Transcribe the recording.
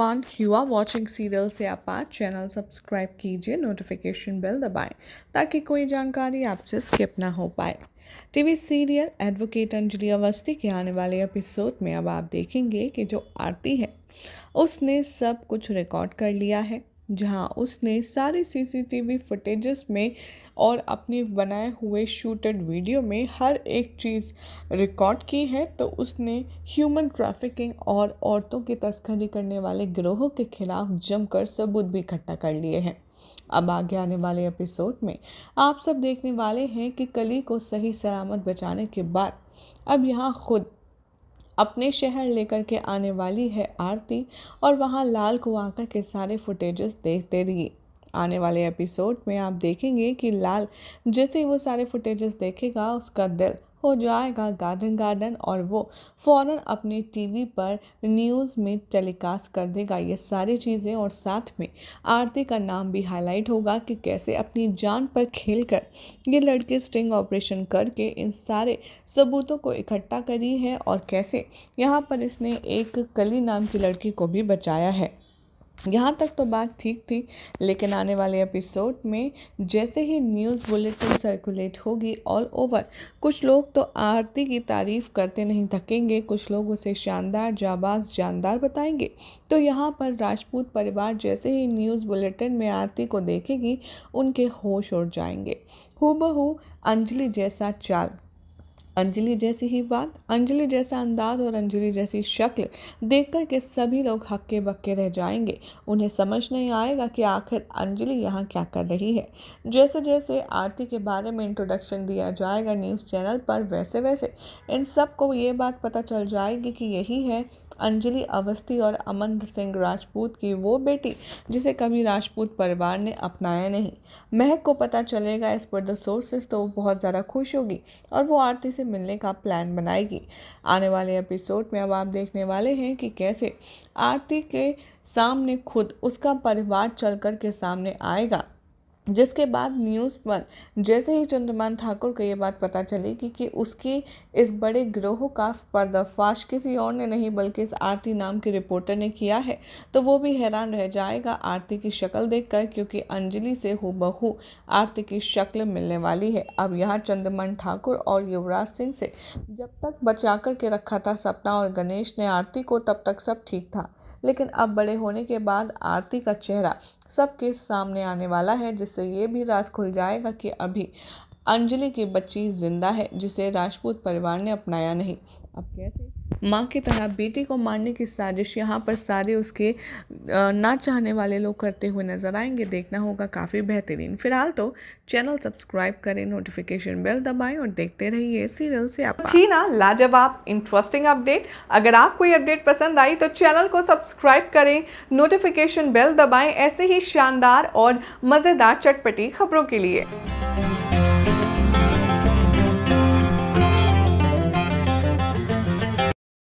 Everyone, you are watching serial से आपा channel subscribe कीजिए, नोटिफिकेशन बेल दबाएं ताकि कोई जानकारी आपसे स्किप ना हो पाए। TV serial advocate Anjali Awasthi के आने वाले एपिसोड में अब आप देखेंगे कि जो आरती है उसने सब कुछ रिकॉर्ड कर लिया है, जहां उसने सारे सीसीटीवी फुटेजेस में और अपने बनाए हुए शूटेड वीडियो में हर एक चीज़ रिकॉर्ड की है। तो उसने ह्यूमन ट्रैफिकिंग और औरतों की तस्करी करने वाले गिरोहों के खिलाफ जमकर सबूत भी इकट्ठा कर लिए हैं। अब आगे आने वाले एपिसोड में आप सब देखने वाले हैं कि कली को सही सलामत बचाने के बाद अब यहाँ खुद अपने शहर लेकर के आने वाली है आरती, और वहाँ लाल को आकर के सारे फुटेजेस देखते रहिए। आने वाले एपिसोड में आप देखेंगे कि लाल जैसे ही वो सारे फुटेजेस देखेगा उसका दिल हो जाएगा गार्डन गार्डन, और वो फ़ौरन अपनी टीवी पर न्यूज़ में टेलीकास्ट कर देगा ये सारी चीज़ें, और साथ में आरती का नाम भी हाईलाइट होगा कि कैसे अपनी जान पर खेलकर ये लड़की स्टिंग ऑपरेशन करके इन सारे सबूतों को इकट्ठा करी है, और कैसे यहाँ पर इसने एक कली नाम की लड़की को भी बचाया है। यहाँ तक तो बात ठीक थी, लेकिन आने वाले एपिसोड में जैसे ही न्यूज़ बुलेटिन सर्कुलेट होगी ऑल ओवर, कुछ लोग तो आरती की तारीफ़ करते नहीं थकेंगे, कुछ लोग उसे शानदार जाबाज जानदार बताएंगे। तो यहाँ पर राजपूत परिवार जैसे ही न्यूज़ बुलेटिन में आरती को देखेगी उनके होश उड़ जाएंगे। हूबहू अंजलि जैसा चाल, अंजलि जैसी ही बात, अंजलि जैसा अंदाज और अंजलि जैसी शक्ल देखकर के सभी लोग हक्के बक्के रह जाएंगे। उन्हें समझ नहीं आएगा कि आखिर अंजलि यहाँ क्या कर रही है। जैसे जैसे आरती के बारे में इंट्रोडक्शन दिया जाएगा न्यूज़ चैनल पर, वैसे वैसे इन सब को ये बात पता चल जाएगी कि यही है अंजलि अवस्थी और अमन सिंह राजपूत की वो बेटी जिसे कभी राजपूत परिवार ने अपनाया नहीं। महक को पता चलेगा इस पर द सोर्सेस, तो वो बहुत ज़्यादा खुश होगी और वो आरती से मिलने का प्लान बनाएगी। आने वाले एपिसोड में अब आप देखने वाले हैं कि कैसे आरती के सामने खुद उसका परिवार चल कर के सामने आएगा, जिसके बाद न्यूज़ पर जैसे ही चंद्रमान ठाकुर को ये बात पता चलेगी कि उसकी इस बड़े गिरोह का पर्दाफाश किसी और ने नहीं बल्कि इस आरती नाम की रिपोर्टर ने किया है, तो वो भी हैरान रह जाएगा आरती की शक्ल देखकर, क्योंकि अंजलि से हूबहू आरती की शक्ल मिलने वाली है। अब यहाँ चंद्रमान ठाकुर और युवराज सिंह से जब तक बचा कर के रखा था सपना और गणेश ने आरती को, तब तक सब ठीक था, लेकिन अब बड़े होने के बाद आरती का चेहरा सबके सामने आने वाला है, जिससे ये भी राज खुल जाएगा कि अभी अंजलि की बच्ची जिंदा है जिसे राजपूत परिवार ने अपनाया नहीं। अब कैसे माँ की तरह बेटी को मारने की साजिश यहाँ पर सारे उसके ना चाहने वाले लोग करते हुए नजर आएंगे। देखना होगा काफ़ी बेहतरीन। फिलहाल तो चैनल सब्सक्राइब करें, नोटिफिकेशन बेल दबाएं और देखते रहिए सीरियल से आप थी ना लाजवाब इंटरेस्टिंग अपडेट। अगर आपको ये अपडेट पसंद आई तो चैनल को सब्सक्राइब करें, नोटिफिकेशन बेल दबाएं ऐसे ही शानदार और मज़ेदार चटपटी खबरों के लिए।